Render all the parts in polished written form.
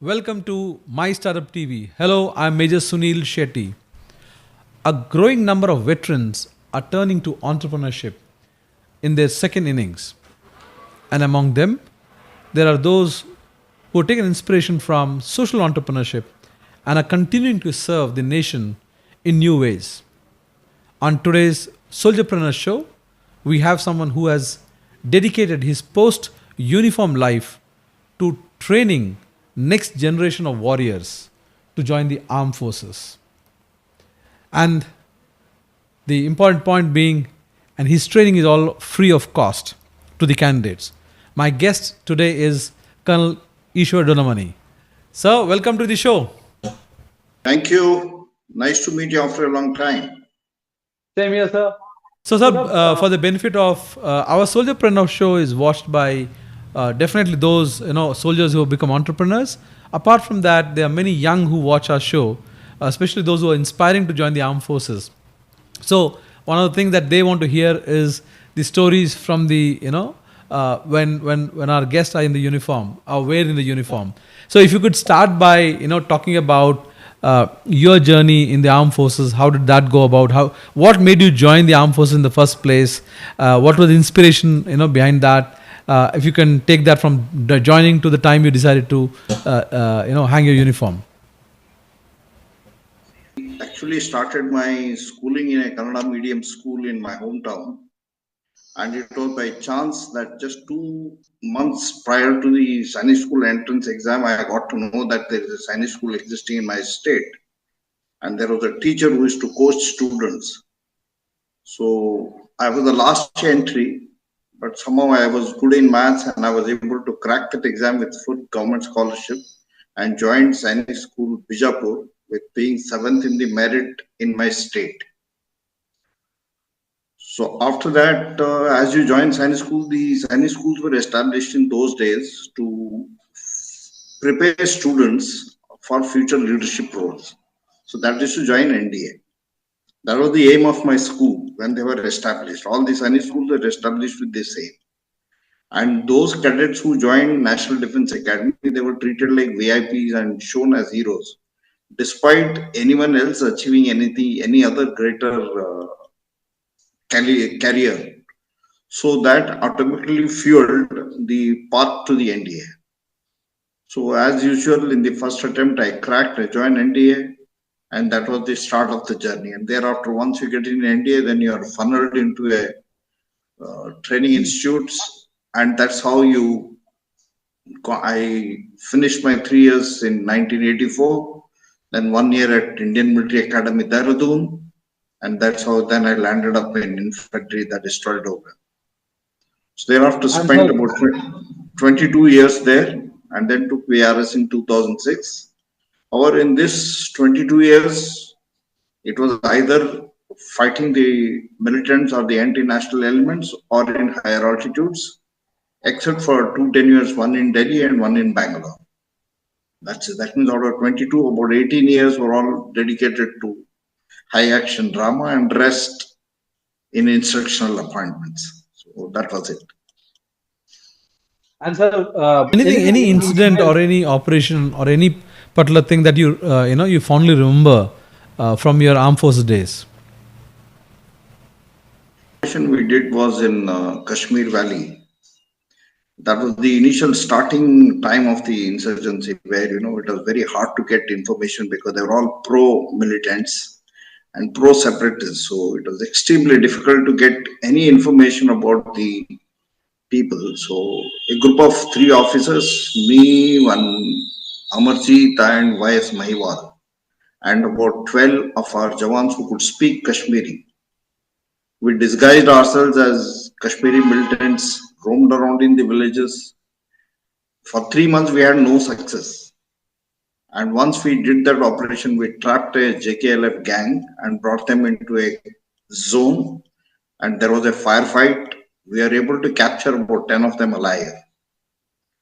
Welcome to My Startup TV. Hello, I'm Major Sunil Shetty. A growing number of veterans are turning to entrepreneurship in their second innings. And among them, there are those who take an inspiration from social entrepreneurship and are continuing to serve the nation in new ways. On today's Soldierpreneur show, we have someone who has dedicated his post uniform life to training next generation of warriors to join the armed forces. And the important point being, and his training is all free of cost to the candidates. My guest today is Colonel Ishwar Doddamani. Sir, welcome to the show. Thank you. Nice to meet you after a long time. Same here, sir. So, sir, for the benefit of our Soldierpreneur show is watched by definitely those soldiers who have become entrepreneurs. Apart from that, there are many young who watch our show, especially those who are inspiring to join the armed forces. So, one of the things that they want to hear is the stories from the when our guests are in the uniform, are wearing the uniform. So, if you could start by talking about your journey in the armed forces. How did that go about? What made you join the armed forces in the first place? What was the inspiration behind that? If you can take that from the joining to the time you decided to hang your uniform. Actually started my schooling in a Kannada medium school in my hometown, and it was by chance that just 2 months prior to the Sainik school entrance exam, I got to know that there is a Sainik school existing in my state, and there was a teacher who used to coach students. So I was the last entry, but somehow I was good in maths and I was able to crack that exam with full government scholarship and joined Sainik school Bijapur with being 7th in the merit in my state. So after that, as you join Sainik school, the Sainik schools were established in those days to prepare students for future leadership roles. So that is to join NDA. That was the aim of my school when they were established. All the Sainik schools were established with this aim. And those cadets who joined National Defence Academy, they were treated like VIPs and shown as heroes, despite anyone else achieving any other greater career. So that automatically fueled the path to the NDA. So as usual, in the first attempt, I cracked, I joined NDA, and that was the start of the journey. And thereafter, once you get in NDA, then you are funneled into a training institutes, and that's how I finished my 3 years in 1984, then 1 year at Indian Military Academy, Dehradun, and that's how then I landed up in infantry, that is 12 over. So thereafter spent about 22 years there, and then took VRS in 2006. However, in this 22 years, it was either fighting the militants or the anti-national elements or in higher altitudes, except for 2 tenures, one in Delhi and one in Bangalore. That's it. That means out of 22, about 18 years were all dedicated to high action drama and rest in instructional appointments. So that was it. And sir, any incident or any operation or any particular thing that you fondly remember from your armed forces days? The operation we did was in Kashmir Valley. That was the initial starting time of the insurgency, where it was very hard to get information because they were all pro-militants and pro-separatists. So it was extremely difficult to get any information about the people. So a group of 3 officers, me, one Amarjeet and YS Mahiwal, and about 12 of our Jawans who could speak Kashmiri. We disguised ourselves as Kashmiri militants, roamed around in the villages. For 3 months, we had no success. And once we did that operation, we trapped a JKLF gang and brought them into a zone. And there was a firefight. We were able to capture about 10 of them alive.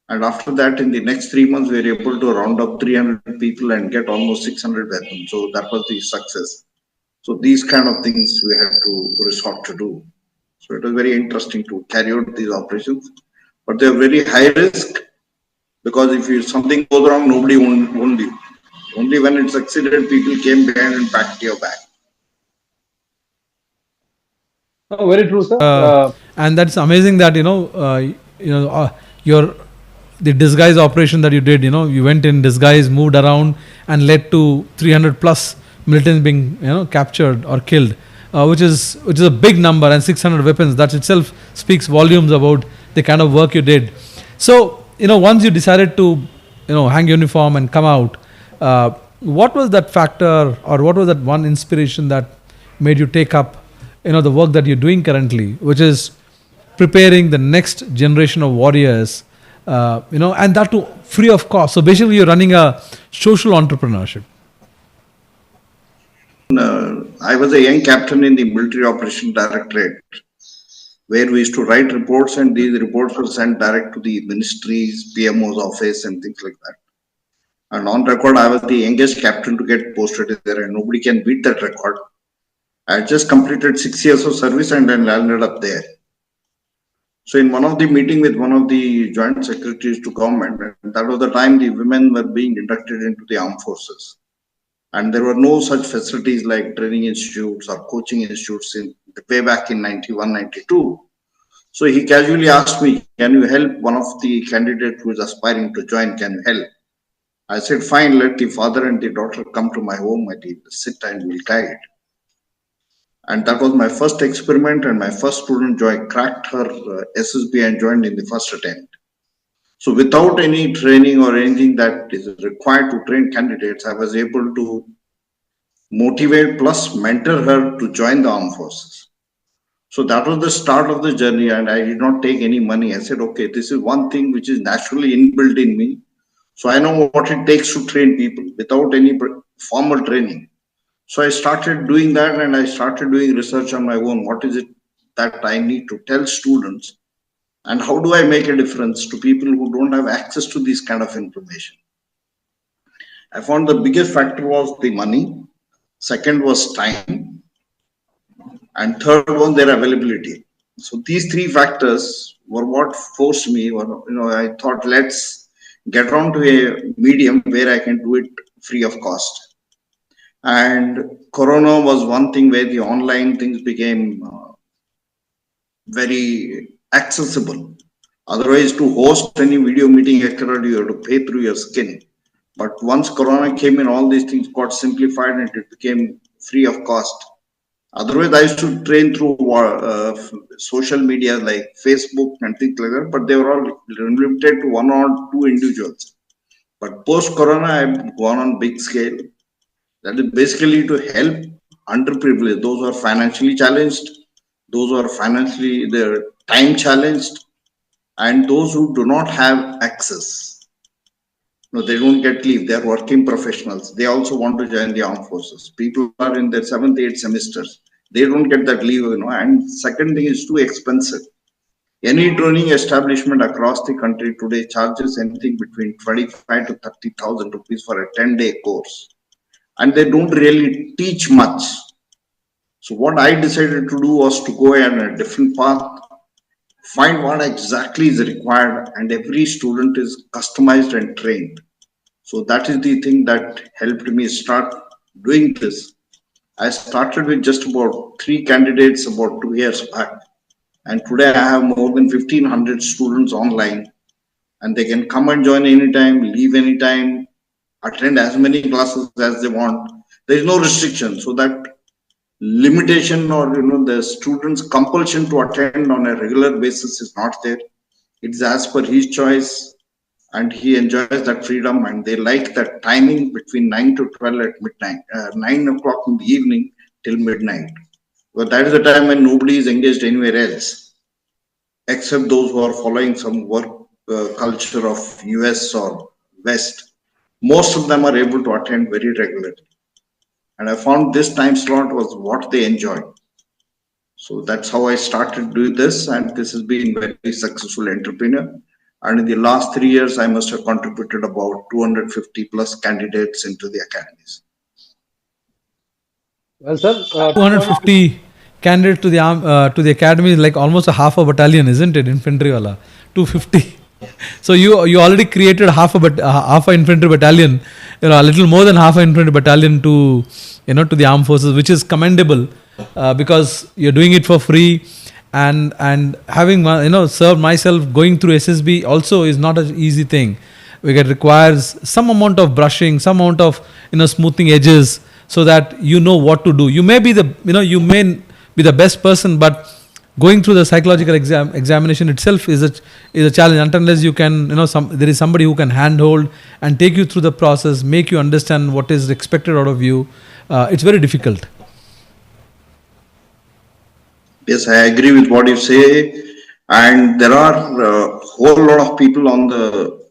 And after that, in the next 3 months, we were able to round up 300 people and get almost 600 weapons. So that was the success. So these kind of things we had to resort to do. So it was very interesting to carry out these operations, but they are very high risk Because if something goes wrong, nobody won't be. Only when it succeeded, people came behind and packed your back. No, very true, sir. And that's amazing that your the disguise operation that you did. You went in disguise, moved around, and led to 300 plus militants being captured or killed, which is a big number, and 600 weapons. That itself speaks volumes about the kind of work you did. So once you decided to hang uniform and come out, what was that factor, or what was that one inspiration that made you take up the work that you're doing currently, which is preparing the next generation of warriors, and that too free of cost. So basically, you're running a social entrepreneurship. I was a young captain in the military operation directorate, where we used to write reports, and these reports were sent direct to the ministries, PMO's office, and things like that. And on record, I was the youngest captain to get posted there, and nobody can beat that record. I just completed 6 years of service and then landed up there. So in one of the meeting with one of the joint secretaries to government, and that was the time the women were being inducted into the armed forces. And there were no such facilities like training institutes or coaching institutes in the way back in 91, 92. So he casually asked me, can you help one of the candidates who is aspiring to join? Can you help? I said, fine, let the father and the daughter come to my home. I will sit and we'll guide. And that was my first experiment, and my first student cracked her SSB and joined in the first attempt. So without any training or anything that is required to train candidates, I was able to motivate plus mentor her to join the armed forces. So that was the start of the journey, and I did not take any money. I said, okay, this is one thing which is naturally inbuilt in me. So I know what it takes to train people without any formal training. So I started doing that, and I started doing research on my own. What is it that I need to tell students, and how do I make a difference to people who don't have access to this kind of information? I found the biggest factor was the money, second was time, and third was their availability. So these three factors were what forced me, I thought, let's get on to a medium where I can do it free of cost. And Corona was one thing where the online things became very accessible. Otherwise, to host any video meeting, etc., you have to pay through your skin. But once Corona came in, all these things got simplified and it became free of cost. Otherwise, I used to train through social media like Facebook and things like that, but they were all limited to one or two individuals. But post-Corona, I've gone on big scale. That is basically to help underprivileged, those who are financially challenged, those who are financially time challenged, and those who do not have access. They don't get leave. They are working professionals. They also want to join the armed forces. People are in their 7th, 8th semesters. They don't get that leave, And second thing is too expensive. Any training establishment across the country today charges anything between 25 to 30,000 rupees for a 10-day course. And they don't really teach much. So what I decided to do was to go on a different path, find what exactly is required, and every student is customized and trained. So that is the thing that helped me start doing this. I started with just about 3 candidates about 2 years back. And today I have more than 1,500 students online, and they can come and join anytime, leave anytime, attend as many classes as they want. There is no restriction. So that limitation or the student's compulsion to attend on a regular basis is not there. It's as per his choice, and he enjoys that freedom, and they like that timing between 9 to 12 at midnight, 9 o'clock in the evening till midnight. But that is the time when nobody is engaged anywhere else, except those who are following some work culture of US or West. Most of them are able to attend very regularly. And I found this time slot was what they enjoy. So that's how I started doing this, and this has been very successful entrepreneur. And in the last 3 years, I must have contributed about 250 plus candidates into the academies. Well, sir, 250 candidates to the academy is like almost a half a battalion, isn't it? Infantry wala 250. So you already created half a infantry battalion, a little more than half a infantry battalion to to the armed forces, which is commendable, because you're doing it for free, and having served myself, going through SSB also is not an easy thing. It requires some amount of brushing, some amount of smoothing edges, so that you know what to do. You may be the be the best person, but going through the psychological examination itself is a challenge. Unless you can there is somebody who can handhold and take you through the process, make you understand what is expected out of you. It's very difficult. Yes, I agree with what you say. And there are a whole lot of people on the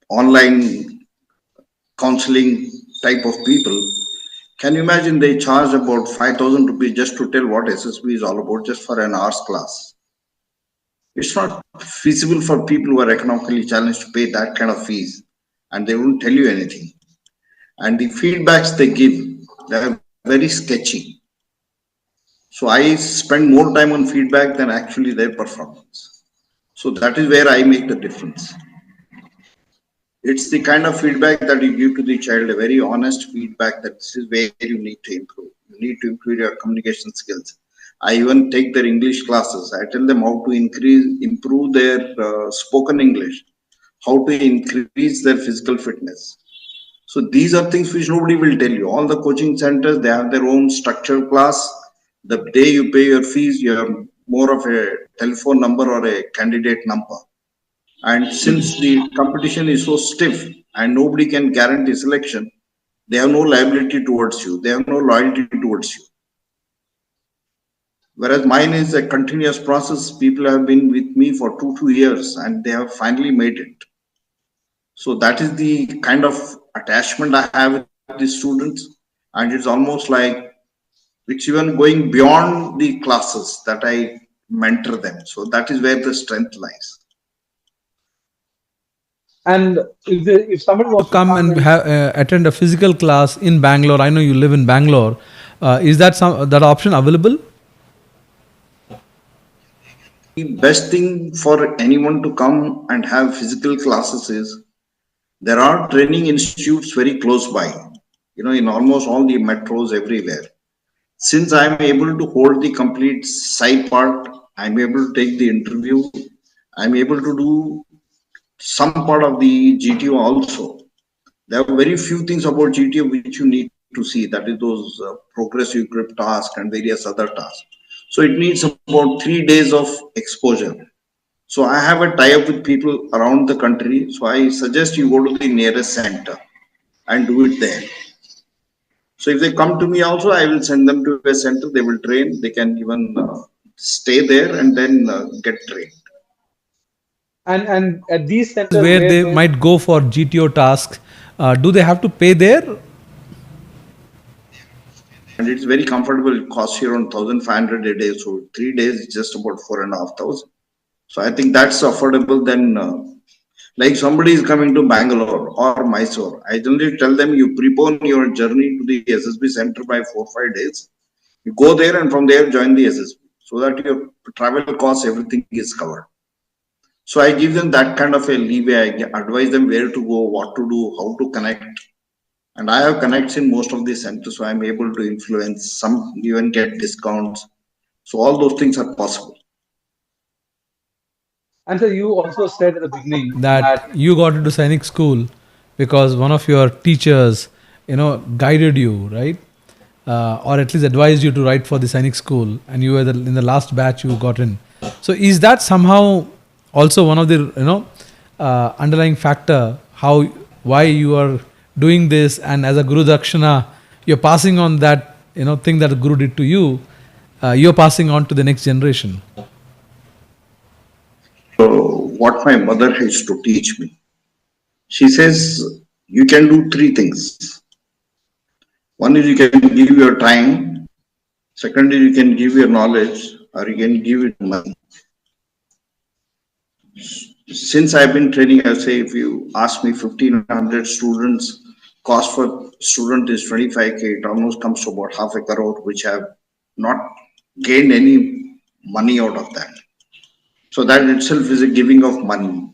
online counseling type of people. Can you imagine they charge about 5,000 rupees just to tell what SSB is all about, just for an hour's class? It's not feasible for people who are economically challenged to pay that kind of fees, and they won't tell you anything. And the feedbacks they give, they are very sketchy. So I spend more time on feedback than actually their performance. So that is where I make the difference. It's the kind of feedback that you give to the child, a very honest feedback that this is where you need to improve. You need to improve your communication skills. I even take their English classes. I tell them how to improve their spoken English, how to increase their physical fitness. So these are things which nobody will tell you. All the coaching centers, they have their own structured class. The day you pay your fees, you have more of a telephone number or a candidate number. And since the competition is so stiff and nobody can guarantee selection, they have no liability towards you. They have no loyalty towards you. Whereas mine is a continuous process. People have been with me for 2 years and they have finally made it. So that is the kind of attachment I have with the students. And it's almost like it's even going beyond the classes that I mentor them. So that is where the strength lies. And if somebody To wants to come come and and attend a physical class in Bangalore, I know you live in Bangalore. Is that option available? The best thing for anyone to come and have physical classes is there are training institutes very close by, in almost all the metros everywhere. Since I'm able to hold the complete side part, I'm able to take the interview, I'm able to do some part of the GTO also. There are very few things about GTO which you need to see, that is those progressive grip tasks and various other tasks. So it needs about 3 days of exposure. So I have a tie-up with people around the country. So I suggest you go to the nearest center and do it there. So if they come to me also, I will send them to a center. They will train. They can even stay there and then get trained. and at these centers Where where they might go for GTO tasks, do they have to pay there? And it's very comfortable. It costs you around 1,500 a day. So 3 days is just about 4,500. So I think that's affordable. Then, like somebody is coming to Bangalore or Mysore, I generally tell them you prepone your journey to the SSB center by 4 5 days. You go there and from there join the SSB so that your travel costs, everything is covered. So I give them that kind of a leeway. I advise them where to go, what to do, how to connect. And I have connects in most of the centers, so I'm able to influence. Some even get discounts. So all those things are possible. and so you also said at the beginning That that you got into Sainik school because one of your teachers, guided you, right? Or at least advised you to write for the Sainik school, and you were in the last batch you got in. So is that somehow also one of the underlying factor why you are doing this, and as a Guru Dakshana, you're passing on that thing that the Guru did to you, you're passing on to the next generation. So what my mother used to teach me, she says you can do three things. One is you can give your time. Second is you can give your knowledge, or you can give it money. Since I've been training, I say if you ask me 1,500 students, cost for student is 25K, it almost comes to about half a crore, which have not gained any money out of that. So that itself is a giving of money.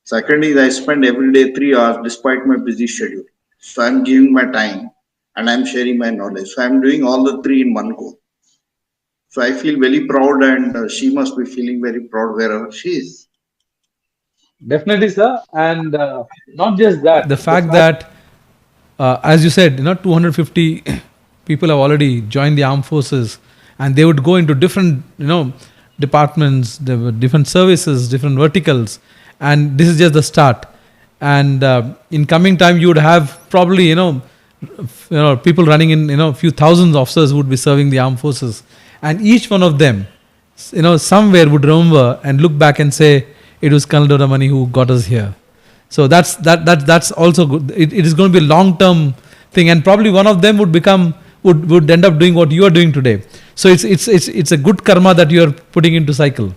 Second is I spend every day 3 hours despite my busy schedule. So I'm giving my time and I'm sharing my knowledge. So I'm doing all the three in one go. So I feel very proud, and she must be feeling very proud wherever she is. Definitely, sir. And not just that, The the fact fact, that, as you said, 250 people have already joined the armed forces, and they would go into different, departments, there were different services, different verticals, and this is just the start. And in coming time, you would have probably, people running in, few thousands officers would be serving the armed forces, and each one of them, somewhere would remember and look back and say, it was Colonel Doddamani who got us here. So that's also good. It is going to be a long term thing, and probably one of them would end up doing what you are doing today. So it's a good karma that you are putting into cycle.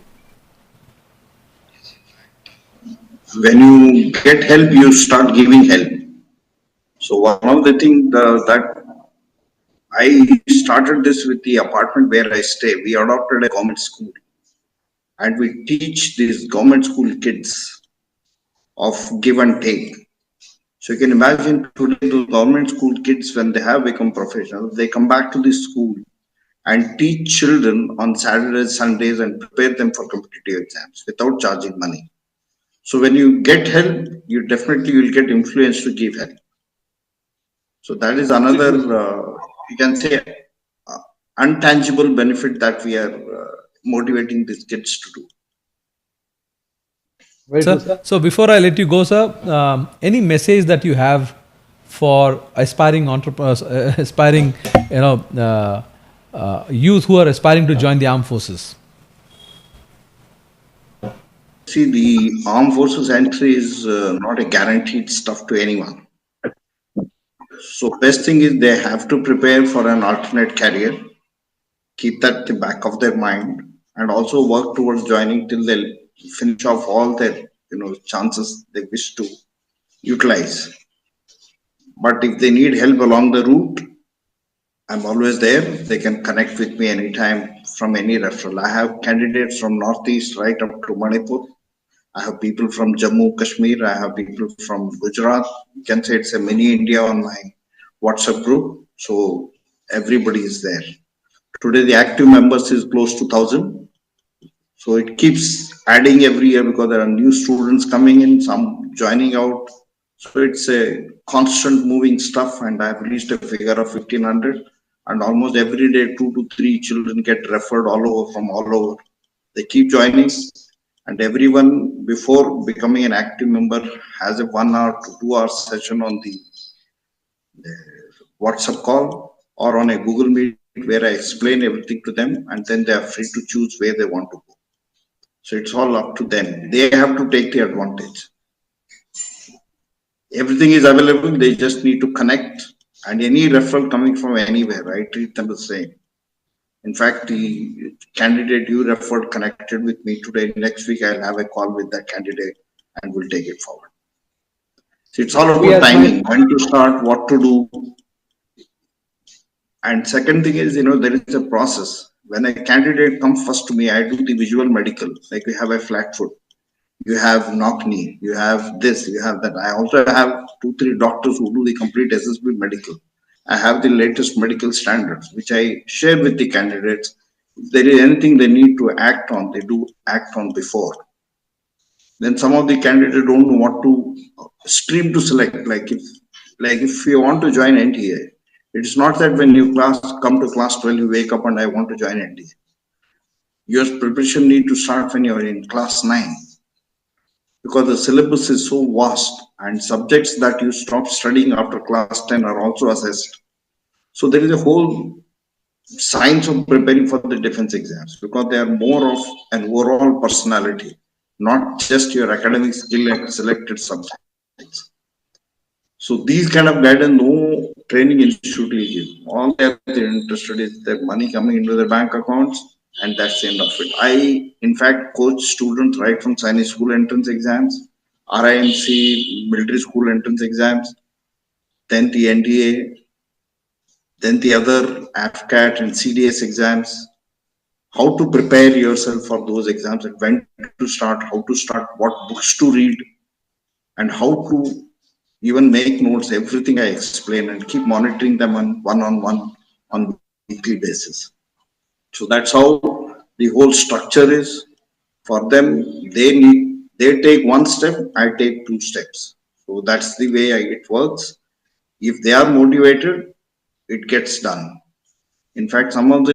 When you get help, you start giving help. So one of the things that I started this with the apartment where I stay. We adopted a government school, and we teach these government school kids of give and take. So you can imagine today the government school kids, when they have become professional, they come back to the school and teach children on Saturdays, Sundays, and prepare them for competitive exams without charging money. So when you get help, you definitely will get influence to give help. So that is very another, true, sir. you can say, uh, untangible benefit that we are motivating these kids to do. Very true, Sir, sir. so before I let you go, sir, any message that you have for aspiring entrepreneurs, aspiring, youth who are aspiring to join the armed forces? See, the armed forces entry is not a guaranteed stuff to anyone. So best thing is they have to prepare for an alternate career, keep that at the back of their mind, and also work towards joining till they finish off all their chances they wish to utilize. But if they need help along the route, I'm always there. They can connect with me anytime from any referral. I have candidates from Northeast right up to Manipur. I have people from Jammu, Kashmir. I have people from Gujarat. You can say it's a mini India on my WhatsApp group. So everybody is there. Today the active members is close to 1,000. So it keeps adding every year because there are new students coming in, some joining out. So it's a constant moving stuff, and I've reached a figure of 1,500. And almost every day, 2 to 3 children get referred all over from all over. They keep joining, and everyone before becoming an active member has a 1 hour to 2 hour session on the WhatsApp call or on a Google Meet where I explain everything to them, and then they are free to choose where they want to go. So it's all up to them. They have to take the advantage. Everything is available. They just need to connect, and any referral coming from anywhere, I treat them the same. In fact, the candidate you referred connected with me today. Next week, I'll have a call with that candidate and we'll take it forward. So it's all We about as my timing, when to start, what to do. And second thing is, there is a process. When a candidate comes first to me, I do the visual medical. Like we have a flat foot, you have knock knee, you have this, you have that. I also have 2, 3 doctors who do the complete SSB medical. I have the latest medical standards, which I share with the candidates. If there is anything they need to act on, they do act on before. Then some of the candidates don't know what to stream to select. Like if you want to join NTA, it's not that when you come to class 12, you wake up and I want to join NTA. Your preparation need to start when you're in class 9, because the syllabus is so vast and subjects that you stop studying after class 10 are also assessed. So there is a whole science of preparing for the defense exams, because they are more of an overall personality, not just your academic skill and selected subjects. So these kind of guidance, no training institute will give. All they're interested is their money coming into their bank accounts, and that's the end of it. I, in fact, coach students right from Chinese school entrance exams, RIMC military school entrance exams, then the NDA, then the other AFCAT and CDS exams, how to prepare yourself for those exams and when to start, how to start, what books to read. and how to even make notes, everything I explain, and keep monitoring them on one-on-one on weekly basis. So that's how the whole structure is. For them, they take one step, I take two steps. So that's the way it works. If they are motivated, it gets done. In fact, some of the